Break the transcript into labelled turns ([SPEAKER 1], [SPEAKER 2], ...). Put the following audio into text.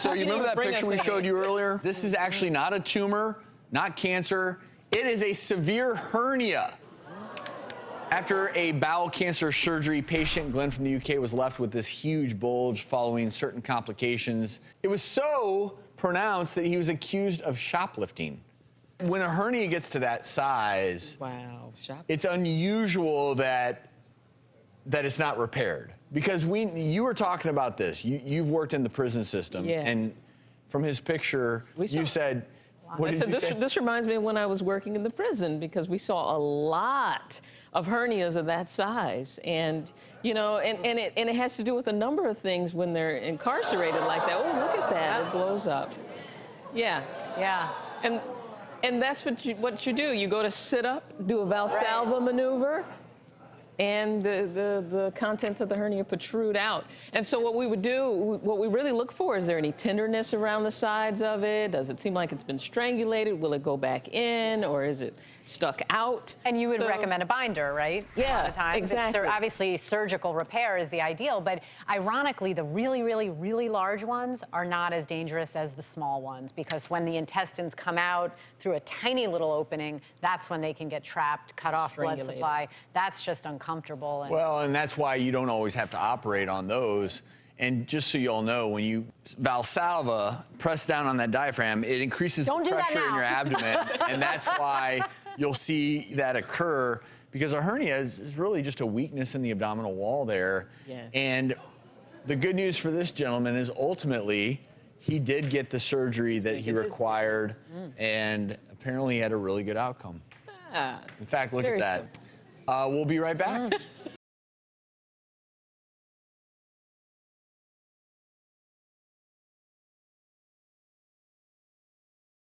[SPEAKER 1] So you remember that picture we showed you earlier? This is actually not a tumor, not cancer. It is a severe hernia. After a bowel cancer surgery, patient Glenn from the UK was left with this huge bulge following certain complications. It was so pronounced that he was accused of shoplifting. When a hernia gets to that size,
[SPEAKER 2] wow,
[SPEAKER 1] it's unusual that it's not repaired. Because you were talking about this. You've worked in the prison system, and from his picture, you said, what did you say?
[SPEAKER 2] This reminds me of when I was working in the prison, because we saw a lot of hernias of that size, and you know, and it has to do with a number of things when they're incarcerated like that. Oh, look at that! It blows up. Yeah. And that's what you do. You go to sit up, do a Valsalva maneuver, and the contents of the hernia protrude out. And so what we would do, what we really look for, is there any tenderness around the sides of it? Does it seem like it's been strangulated? Will it go back in, or is it stuck out?
[SPEAKER 3] And you would recommend a binder, right?
[SPEAKER 2] Yeah,
[SPEAKER 3] a lot of times.
[SPEAKER 2] exactly.
[SPEAKER 3] Obviously, surgical repair is the ideal, but ironically, the really, really, really large ones are not as dangerous as the small ones, because when the intestines come out through a tiny little opening, that's when they can get trapped, cut off blood supply. That's just uncomfortable.
[SPEAKER 1] And that's why you don't always have to operate on those. And just so you all know, when you Valsalva, press down on that diaphragm, it increases the pressure in your abdomen, and that's why you'll see that occur, because a hernia is really just a weakness in the abdominal wall there. And the good news for this gentleman is ultimately he did get the surgery that he required, and apparently he had a really good outcome. In fact, look at that. We'll be right back.